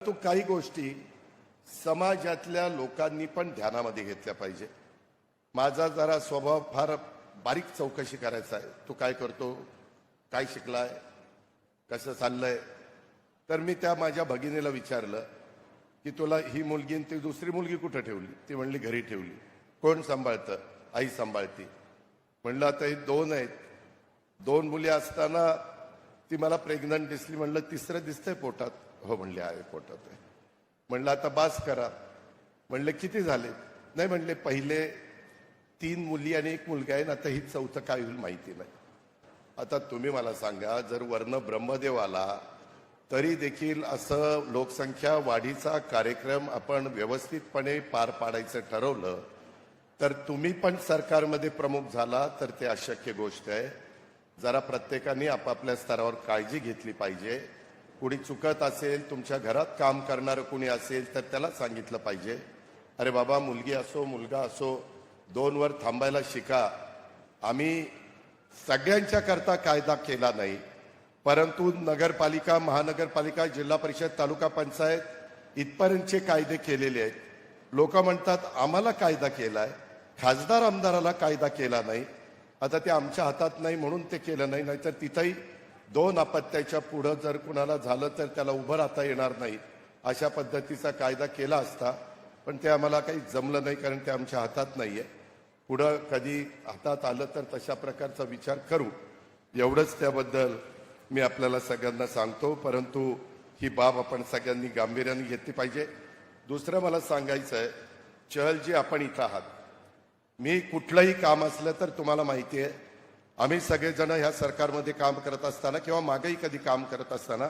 तो काही गोष्टी समाजातल्या लोकांनी पण ध्यानामध्ये घेतल्या पाहिजे। माझा जरा स्वभाव फार बारीक चौकशी करायचा आहे। तू काय करतो, काय शिकलाय, कसं चाललंय। तर मी त्या माझ्या भगिनीला विचारलं की तुला ही मुलगी आणि ती दुसरी मुलगी कुठे ठेवली? ती म्हणली घरी ठेवली। कोण सांभाळतं? आई सांभाळती। म्हणलं आता हे दोन आहेत, दोन मुली असताना ती मला प्रेग्नंट दिसली। म्हणलं तिसरं दिसतंय पोटात? हो म्हणले आहे पोटात आहे। म्हणलं आता बास करा। म्हणले किती झाले? नाही म्हणले पहिले 3 मुली आणि 1 मुलगा आहे, आता ही चौथं काय होईल माहिती नाही। आता तुम्ही मला सांगा, जर वर्ण ब्रह्मदेव आला तरी देखील असं लोकसंख्या वाढीचा कार्यक्रम आपण व्यवस्थितपणे पार पाडायचं ठरवलं तर तुम्ही पण सरकारमध्ये प्रमुख झाला तर ते अशक्य गोष्ट आहे। जरा प्रत्येकाने आपापल्या स्तरावर काळजी घेतली पाहिजे। कुणी चुकत असेल, तुमच्या घरात काम करणारं कुणी असेल तर त्याला सांगितलं पाहिजे, अरे बाबा मुलगी असो मुलगा असो 2 वर थांबायला शिका। आम्ही सगळ्यांच्या करता कायदा केला नाही, परंतु नगरपालिका, महानगरपालिका, जिल्हा परिषद, तालुका पंचायत इथपर्यंतचे कायदे केलेले आहेत। लोक म्हणतात आम्हाला कायदा केलाय, खासदार आमदाराला कायदा केला नाही। आता ते आमच्या हातात नाही म्हणून ते केलं नाही, नाहीतर तिथंही 2 अपत्याच्या पुढं जर कुणाला झालं तर त्याला उभं राहता येणार नाही, अशा पद्धतीचा कायदा केला असता। पण ते आम्हाला काही जमलं नाही, कारण ते आमच्या हातात नाहीये। पुढं कधी हातात आलं तर तशा प्रकारचा विचार करू, एवढंच त्याबद्दल मी आपल्याला सगळ्यांना सांगतो। परंतु ही बाब आपण सगळ्यांनी गांभीर्याने घेतली पाहिजे। दुसरं मला सांगायचं आहे, चहलजी आपण इथं आहात, मी कुठलंही काम असलं तर तुम्हाला माहिती आहे, आम्ही सगळेजण ह्या सरकारमध्ये काम करत असताना किंवा मागेही कधी काम करत असताना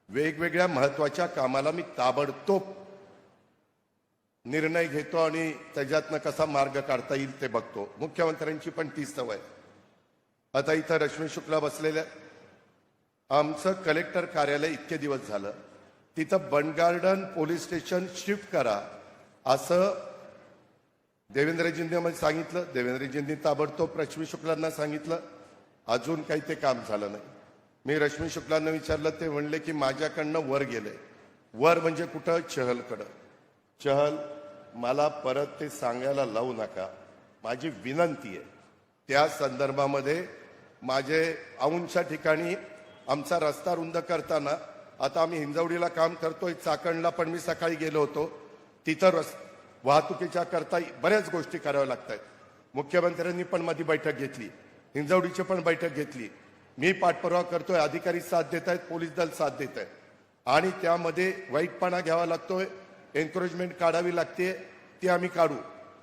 वेगवेगळ्या महत्त्वाच्या कामाला मी ताबडतोब निर्णय घेतो आणि त्याच्यातनं कसा मार्ग काढता येईल ते बघतो। मुख्यमंत्र्यांची पण तीच सवय। आता इथं रश्मी शुक्ला बसलेल्या, आमचं कलेक्टर कार्यालय इतके दिवस झालं, तिथं बंडगार्डन पोलीस स्टेशन शिफ्ट करा असं देवेंद्रजींनी मला सांगितलं। देवेंद्रजींनी ताबडतोब रश्मी शुक्लांना सांगितलं, अजून काही ते काम झालं नाही। मी रश्मी शुक्लांना विचारलं, ते म्हणले की माझ्याकडनं वर गेले। वर म्हणजे कुठं? चहलकडं। चहल, मला परत ते सांगायला लावू नका, माझी विनंती आहे। त्या संदर्भामध्ये माझे औंधच्या ठिकाणी आमचा रस्ता रुंद करताना, आता आम्ही हिंजवडीला काम करतोय, चाकणला पण मी सकाळी गेलो होतो, तिथं वाहतुकीच्या करता बऱ्याच गोष्टी कराव्या लागतात। मुख्यमंत्र्यांनी पण माझी बैठक घेतली, हिंजवडीची पण बैठक घेतली। मी पाठपुरावा करतोय, अधिकारी साथ देत आहेत, पोलीस दल साथ देत आहे, आणि त्यामध्ये वाईटपणा घ्यावा लागतोय, एन्करेजमेंट काढावी लागते, ती आम्ही काढू।